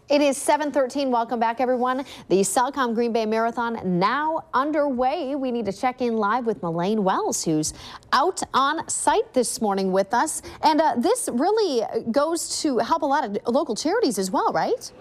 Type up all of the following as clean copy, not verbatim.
It is 7:13. Welcome back, everyone. The Cellcom Green Bay Marathon now underway. We need to check in live with Melaine Wells, who's out on site this morning with us. And this really goes to help a lot of local charities as well, right?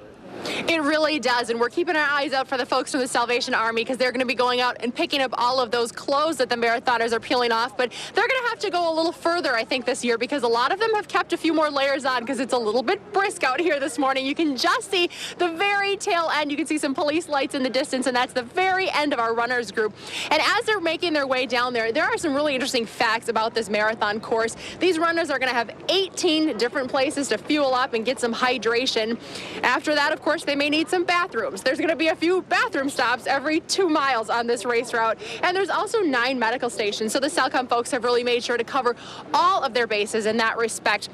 It really does, and we're keeping our eyes out for the folks from the Salvation Army because they're going to be going out and picking up all of those clothes that the marathoners are peeling off. But they're going to have to go a little further, I think, this year because a lot of them have kept a few more layers on because it's a little bit brisk out here this morning. You can just see the very tail end. You can see some police lights in the distance, and that's the very end of our runners group. And as they're making their way down there, there are some really interesting facts about this marathon course. These runners are going to have 18 different places to fuel up and get some hydration. After that, of course, they may need some bathrooms. There's going to be a few bathroom stops every 2 miles on this race route. And there's also 9 medical stations. So the Cellcom folks have really made sure to cover all of their bases in that respect.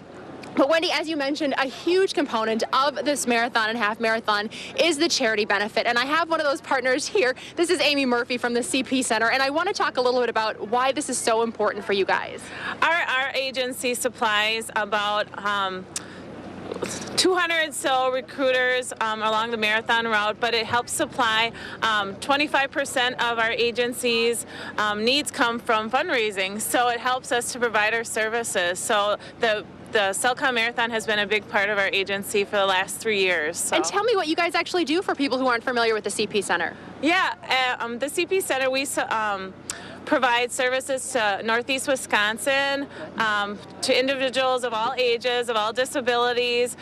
But Wendy, as you mentioned, a huge component of this marathon and half marathon is the charity benefit. And I have one of those partners here. This is Amy Murphy from the CP Center. And I want to talk a little bit about why this is so important for you guys. Our agency supplies about 200 so recruiters along the marathon route, but it helps supply 25% of our agency's needs come from fundraising, so it helps us to provide our services. So the Cellcom Marathon has been a big part of our agency for the last 3 years. So. And tell me what you guys actually do for people who aren't familiar with the CP Center. Yeah, the CP Center, we provide services to Northeast Wisconsin, to individuals of all ages, of all disabilities,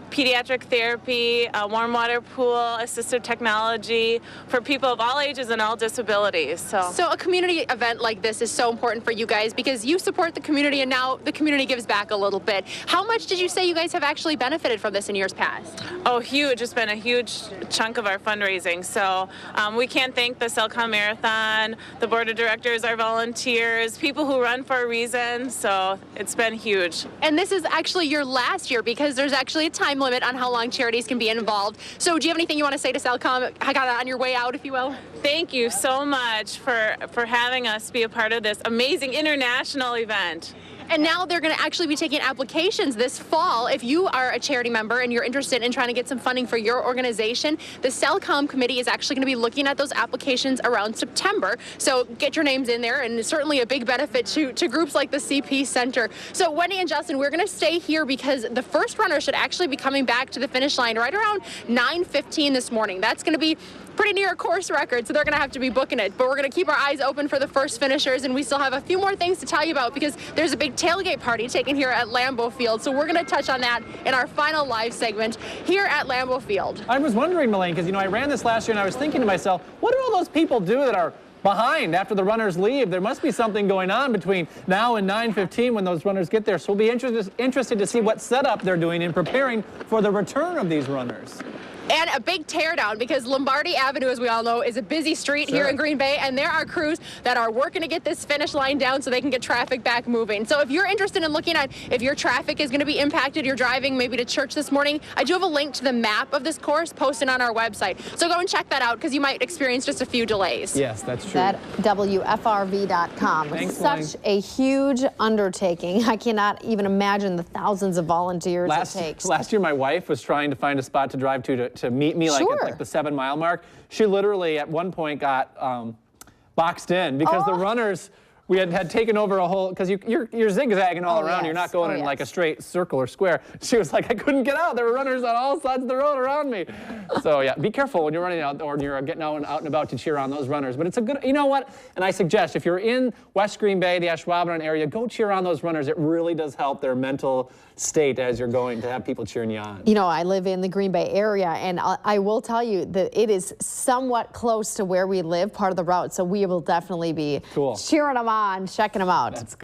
pediatric therapy, warm water pool, assistive technology for people of all ages and all disabilities. So a community event like this is so important for you guys because you support the community and now the community gives back a little bit. How much did you say you guys have actually benefited from this in years past? Oh, huge. It's been a huge chunk of our fundraising. So we can't thank the Cellcom Marathon, the board of directors, our volunteers, people who run for a reason. So it's been huge. And this is actually your last year because there's actually a time limit on how long charities can be involved. So do you have anything you want to say to Cellcom? I got on your way out, if you will. Thank you so much for having us be a part of this amazing international event. And now they're going to actually be taking applications this fall. If you are a charity member and you're interested in trying to get some funding for your organization, the Cellcom committee is actually going to be looking at those applications around September. So get your names in there, and it's certainly a big benefit to groups like the CP Center. So Wendy and Justin, we're going to stay here because the first runner should actually be coming back to the finish line right around 9:15 this morning. That's going to be pretty near a course record, so they're going to have to be booking it. But we're going to keep our eyes open for the first finishers, and we still have a few more things to tell you about because there's a big tailgate party taken here at Lambeau Field. So we're going to touch on that in our final live segment here at Lambeau Field. I was wondering, Melaine, because, I ran this last year, and I was thinking to myself, what do all those people do that are behind after the runners leave? There must be something going on between now and 9:15 when those runners get there. So we'll be interested to see what setup they're doing in preparing for the return of these runners. And a big teardown because Lombardi Avenue, as we all know, is a busy street here in Green Bay, and there are crews that are working to get this finish line down so they can get traffic back moving. So if you're interested in looking at if your traffic is going to be impacted, you're driving maybe to church this morning, I do have a link to the map of this course posted on our website. So go and check that out because you might experience just a few delays. Yes, that's true. At WFRV.com. Thanks, Such a huge undertaking. I cannot even imagine the thousands of volunteers it takes. Last year, my wife was trying to find a spot to drive to meet me at the 7-mile mark. She literally at one point got boxed in because the runners we had taken over a whole, because you're zigzagging all around. You're not going in like a straight circle or square. She was like, I couldn't get out. There were runners on all sides of the road around me. So yeah, be careful when you're running out or you're getting out and about to cheer on those runners. But it's a good, you know what? And I suggest if you're in West Green Bay, the Ashwaubenon area, go cheer on those runners. It really does help their mental state as you're going to have people cheering you on. I live in the Green Bay area, and I will tell you that it is somewhat close to where we live, part of the route. So we will definitely be cheering them on, checking them out.